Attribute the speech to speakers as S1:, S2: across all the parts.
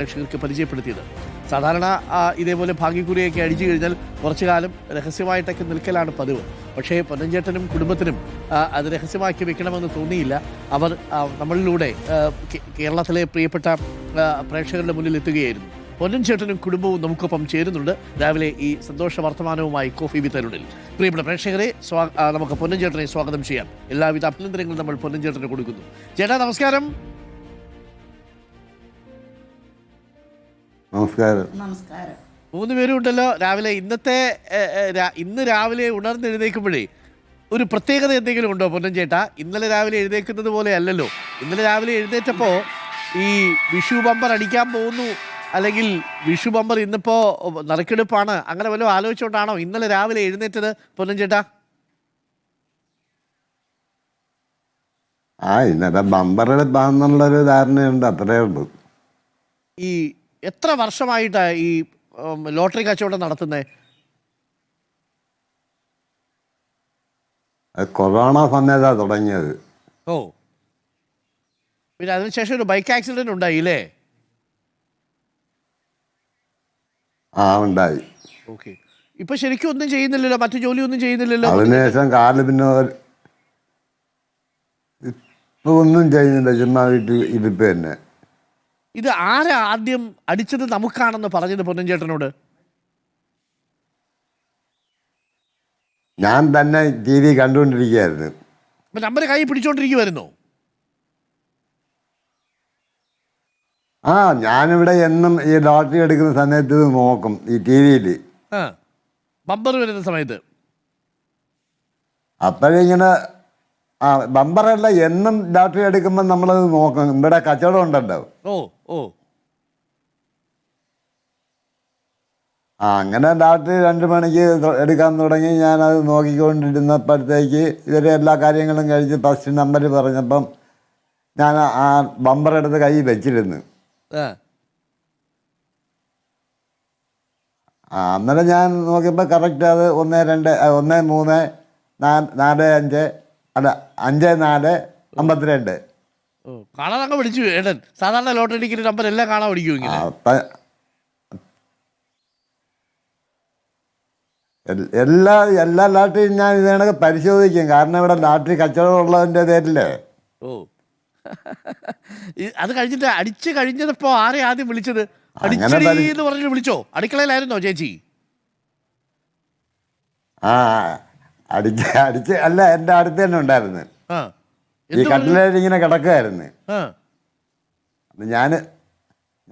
S1: പ്രേക്ഷകർക്ക് പരിചയപ്പെടുത്തിയത്. സാധാരണ ഇതേപോലെ ഭാഗ്യക്കുറിയൊക്കെ അടിച്ചു കഴിഞ്ഞാൽ കുറച്ചു കാലം രഹസ്യമായിട്ടൊക്കെ നിൽക്കലാണ് പതിവ്. പക്ഷേ പൊന്നഞ്ചേട്ടനും കുടുംബത്തിനും അത് രഹസ്യമാക്കി വെക്കണമെന്ന് തോന്നിയില്ല. അവർ നമ്മളിലൂടെ കേരളത്തിലെ പ്രിയപ്പെട്ട പ്രേക്ഷകരുടെ മുന്നിൽ എത്തുകയായിരുന്നു. പൊന്നൻ ചേട്ടനും കുടുംബവും നമുക്കൊപ്പം ചേരുന്നുണ്ട് രാവിലെ ഈ സന്തോഷ വർത്തമാനവുമായി കോഫി വിത്ത് അരുണിൽ. പ്രിയപ്പെട്ട പ്രേക്ഷകരെ, നമുക്ക് പൊന്നൻ ചേട്ടനെ സ്വാഗതം ചെയ്യാം. എല്ലാവിധ അഭിനന്ദനങ്ങളും നമ്മൾ പൊന്നൻ ചേട്ടന് കൊടുക്കുന്നു. ചേട്ടാ നമസ്കാരം.
S2: നമസ്കാരം.
S3: നമസ്കാരം.
S1: 3 പേരും ഉണ്ടല്ലോ രാവിലെ. ഇന്ന് രാവിലെ ഉണർന്നെഴുന്നേൽക്കുമ്പോഴേ ഒരു പ്രത്യേകത എന്തെങ്കിലും ഉണ്ടോ പൊന്നൻ ചേട്ടാ? ഇന്നലെ രാവിലെ എഴുന്നേൽക്കുന്നത് പോലെ അല്ലല്ലോ. ഇന്നലെ രാവിലെ എഴുന്നേറ്റപ്പോൾ ഈ വിഷു ബമ്പർ അടിക്കാൻ പോകുന്നു, അല്ലെങ്കിൽ വിഷു ബമ്പർ ഇന്നിപ്പോ നറുക്കെടുപ്പാണ്, അങ്ങനെ വല്ലതും ആലോചിച്ചുകൊണ്ടാണോ ഇന്നലെ രാവിലെ എഴുന്നേറ്റത് പൊന്നൻ ചേട്ടാ?
S2: ഇന്നലെ ബമ്പർ എടുപ്പാന്നുള്ളൊരു ധാരണയുണ്ട്, അത്രേ ഉള്ളൂ.
S1: ഈ എത്ര വർഷമായിട്ടാ ഈ ലോട്ടറി കച്ചവടം നടത്തുന്നത്?
S2: കൊറോണ സമയത്താണ് തുടങ്ങിയത്.
S1: ഓ, പിന്നെ അതിനുശേഷം ഒരു ബൈക്ക് ആക്സിഡന്റ് ഉണ്ടായില്ലേ?
S2: ഉണ്ടായി.
S1: ഓക്കെ. ഇപ്പൊ ശരിക്കും ഒന്നും ചെയ്യുന്നില്ലല്ലോ, മറ്റു ജോലി ഒന്നും ചെയ്യുന്നില്ലല്ലോ?
S2: അതിനുശേഷം കാല് പിന്നെ ഇപ്പൊ ഒന്നും ചെയ്യുന്നില്ല, ചുമ്മാ വീട്ടിൽ ഇരിപ്പ് തന്നെ.
S1: ഇത് ആരാ ആദ്യം അടിച്ചത് നമുക്കാണെന്ന് പറഞ്ഞത് പൊന്നൻ ചേട്ടനോട്?
S2: ഞാൻ തന്നെ ടി വി കണ്ടുകൊണ്ടിരിക്കുകയായിരുന്നു.
S1: അപ്പൊ നമ്പർ കൈ പിടിച്ചോണ്ടിരിക്കുവായിരുന്നോ?
S2: ഞാനിവിടെ എന്നും ഈ ലോട്ടറി എടുക്കുന്ന സമയത്ത് ഇത് നോക്കും, ഈ ടി വിയിൽ
S1: ബമ്പർ വരുന്ന സമയത്ത്.
S2: അപ്പോഴിങ്ങനെ ബമ്പറല്ല, എന്നും ലോട്ടറി എടുക്കുമ്പോൾ നമ്മളത് നോക്കും. ഇവിടെ കച്ചവടം ഉണ്ടല്ലോ.
S1: ഓ ഓ
S2: അങ്ങനെ ലോട്ടറി 2 മണിക്ക് എടുക്കാൻ തുടങ്ങി. ഞാനത് നോക്കിക്കൊണ്ടിരുന്നപ്പോഴത്തേക്ക് ഇവരെ എല്ലാ കാര്യങ്ങളും കഴിച്ച് ഫസ്റ്റ് നമ്പർ പറഞ്ഞപ്പം ഞാൻ ആ ബമ്പർ എടുത്ത് കൈ വെച്ചിരുന്നു. അന്നേരം ഞാൻ നോക്കിയപ്പോൾ കറക്റ്റ് അത് 1 2 1 3 4 5 അല്ല 5 4 52.
S1: കാണാതെ പിടിച്ചു ഏട്ടൻ. സാധാരണ ലോട്ടറി ടിക്കറ്റ് നമ്പർ എല്ലാം കാണാൻ പിടിക്കും ഇങ്ങനെ.
S2: എല്ലാ ലോട്ടറിയും ഞാൻ ഇതേണൊക്കെ പരിശോധിക്കും. കാരണം ഇവിടെ ലോട്ടറി കച്ചവടം ഉള്ളതിൻ്റെ പേരില്ലേ.
S1: ഓ, അത് കഴിഞ്ഞിട്ട് അടിച്ചു കഴിഞ്ഞപ്പോ ആരെ ആദ്യം വിളിച്ചത്? എന്ന് പറഞ്ഞിട്ട് വിളിച്ചോ? അടുക്കളയിലായിരുന്നോ ചേച്ചി?
S2: അടിച്ച് അല്ല, എൻ്റെ അടുത്ത് തന്നെ ഉണ്ടായിരുന്നു. ഈ കട്ടിലേൽ ഇങ്ങനെ കിടക്കുമായിരുന്നു.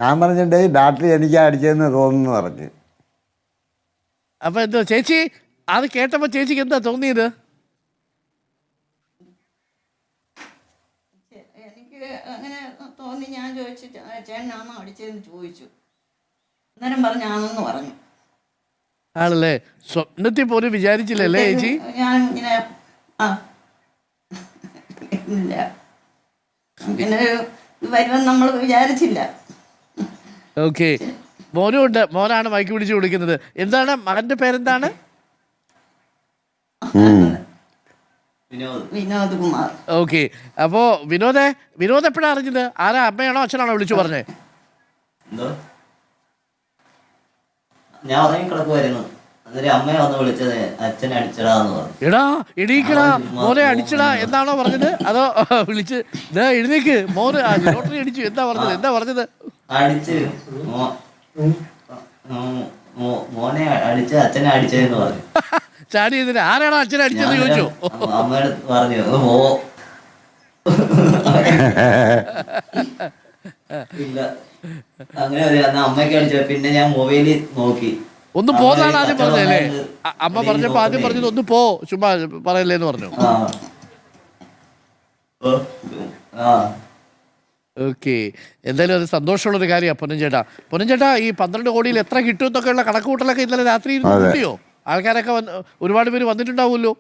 S2: ഞാൻ പറഞ്ഞിട്ടേ ലോട്ടറി എനിക്ക് അടിച്ചതെന്ന് തോന്നുന്നു പറഞ്ഞു.
S1: അപ്പൊ എന്തോ ചേച്ചി അത് കേട്ടപ്പോ ചേച്ചിക്ക് എന്താ തോന്നിയത്?
S3: എനിക്ക് അങ്ങനെ തോന്നി. ഞാൻ ചോദിച്ചു, ചേട്ടനാണോ അടിച്ചതെന്ന് ചോദിച്ചു. അന്നേരം പറഞ്ഞാണെന്ന് പറഞ്ഞു.
S1: ആണല്ലേ? സ്വപ്നത്തിൽ പോലും വിചാരിച്ചില്ലല്ലേ ചേച്ചി?
S3: ഞാൻ ഇങ്ങനെ ഇല്ല, ഇങ്ങനെ വരുമെന്ന് നമ്മൾ വിചാരിച്ചില്ല.
S1: ഓക്കെ. മോനും ഉണ്ട്. മോനാണ് മൈക്ക് പിടിച്ച് വിളിക്കുന്നത്. എന്താണ് മകന്റെ പേരെന്താണ്?
S3: വിനോദ് കുമാർ.
S1: ഓക്കെ. അപ്പോ വിനോദ് എപ്പോഴാണ് അറിഞ്ഞത്? ആരാ, അമ്മയാണോ അച്ഛനാണോ വിളിച്ചു പറഞ്ഞേ?
S4: ഞാൻ ഉറങ്ങിക്കിടക്കുമായിരുന്നു. അമ്മയെ വന്ന് വിളിച്ചത് അച്ഛനെ അടിച്ചടാന്ന് പറഞ്ഞു.
S1: എടാ എണീക്കടാ മോനെ അടിച്ചടാ എന്നാണോ പറഞ്ഞത്? അതോ വിളിച്ച് എഴുന്നേക്ക് മോന് ലോട്ടറി അടിച്ചു എന്താ പറഞ്ഞത്?
S4: അടിച്ച് മോനെ അടിച്ച് അച്ഛനെ അടിച്ചതെന്ന് പറഞ്ഞു.
S1: ചാടി ചെയ്തിട്ട് ആരാണോ അച്ഛനെ അടിച്ചെന്ന് ചോദിച്ചു.
S4: അമ്മയോട് പറഞ്ഞു ഇല്ല അങ്ങനെ. അമ്മയ്ക്ക് അടിച്ച പിന്നെ ഞാൻ മൊബൈലിൽ നോക്കി.
S1: ഒന്ന് പോന്നാണ് ആദ്യം പറഞ്ഞല്ലേ? അമ്മ പറഞ്ഞപ്പോ ആദ്യം പറഞ്ഞത് ഒന്ന് പോ, ചുമ്മാ പറയല്ലേന്ന് പറഞ്ഞു. ഓക്കെ. എന്തായാലും അത് സന്തോഷമുള്ളൊരു കാര്യമാണ് പൊന്നൻ ചേട്ടാ. ഈ 12 കോടിയിൽ എത്ര കിട്ടും എന്നൊക്കെയുള്ള കണക്ക് കൂട്ടലൊക്കെ ഇന്നലെ രാത്രി കിട്ടിയോ? ആൾക്കാരൊക്കെ ഒരുപാട് പേര് വന്നിട്ടുണ്ടാവുമല്ലോ.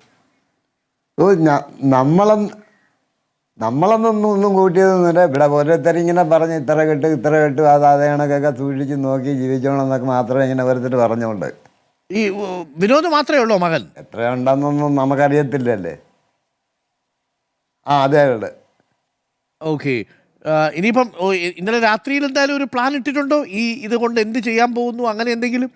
S2: നമ്മളൊന്നും കൂട്ടിയതൊന്നുമില്ല. ഇവിടെ ഓരോരുത്തരിങ്ങനെ പറഞ്ഞ് ഇത്ര കിട്ടും അത് കണക്കൊക്കെ സൂക്ഷിച്ച് നോക്കി ജീവിച്ചോണം എന്നൊക്കെ മാത്രമേ ഇങ്ങനെ ഓരോരുത്തർ പറഞ്ഞുകൊണ്ട്.
S1: ഈ വിനോദ് മാത്രമേ ഉള്ളൂ മകൻ?
S2: എത്രയുണ്ടെന്നൊന്നും നമുക്കറിയത്തില്ലല്ലേ. അതെ.
S1: ഓക്കെ. ഇനിയിപ്പം ഇന്നലെ രാത്രിയിൽ എന്തായാലും ഒരു പ്ലാൻ ഇട്ടിട്ടുണ്ടോ ഈ ഇത് കൊണ്ട് എന്ത് ചെയ്യാൻ പോകുന്നു അങ്ങനെ എന്തെങ്കിലും?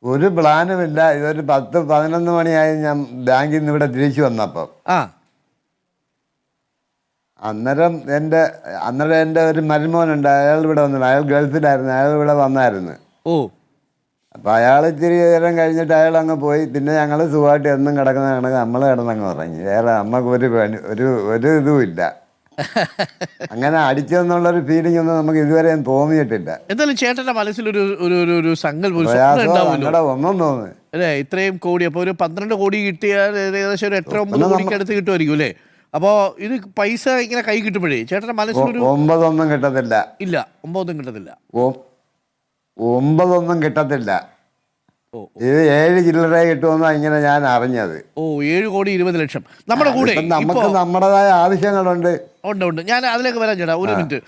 S2: ഒരു പ്ലാനുമില്ല. ഇതൊരു 10-11 മണിയായി ഞാൻ ബാങ്കിൽ നിന്ന് ഇവിടെ തിരിച്ചു വന്നപ്പം.
S1: ആ
S2: അന്നേരം എൻ്റെ ഒരു മരുമോനുണ്ട്, അയാൾ ഇവിടെ വന്നില്ല. അയാൾ ഗൾഫിലായിരുന്നു, അയാൾ ഇവിടെ വന്നായിരുന്നു.
S1: ഓ
S2: അപ്പം അയാൾ ഇത്തിരി നേരം കഴിഞ്ഞിട്ട് അയാൾ അങ്ങ് പോയി. പിന്നെ ഞങ്ങൾ സുഖമായിട്ട് എന്നും കിടക്കുന്ന കണക്ക് നമ്മൾ കിടന്നങ്ങ് ഉറങ്ങി. വേറെ നമുക്ക് ഒരു ഇതുമില്ല. അങ്ങനെ അടിച്ചെന്നുള്ളൊരു ഫീലിംഗ് ഒന്നും നമുക്ക് ഇതുവരെ തോന്നിയിട്ടില്ല.
S1: എന്തായാലും ചേട്ടന്റെ മനസ്സിലൊരു ഒരു സങ്കല്പം
S2: ഒന്നും തോന്നുന്നു
S1: അല്ലേ? ഇത്രയും കോടി, അപ്പോൾ ഒരു 12 കോടി കിട്ടിയാൽ ഏകദേശം ഒരു 8-9 കോടിക്ക് അടുത്ത് കിട്ടുമായിരിക്കും അല്ലേ? അപ്പോൾ ഇത് പൈസ ഇങ്ങനെ കൈ കിട്ടുമ്പോഴേ ചേട്ടന്റെ മനസ്സിലൊരു
S2: 9 ഒന്നും കിട്ടത്തില്ല.
S1: ഇല്ല 9 ഒന്നും കിട്ടത്തില്ല.
S2: 9 ഒന്നും കിട്ടത്തില്ല.
S1: ഓ
S2: ഇത് 7 ചില്ലറ കിട്ടുമെന്നാണ് ഇങ്ങനെ ഞാൻ അറിഞ്ഞത്.
S1: ഓ 7 കോടി 20 ലക്ഷം നമ്മുടെ കൂടെ
S2: നമുക്ക് നമ്മുടേതായ ആവശ്യങ്ങളുണ്ട്.
S1: ഉണ്ട്. ഞാൻ അതിലേക്ക് വരാൻ ചേട്ടാ, ഒരു മിനിറ്റ്.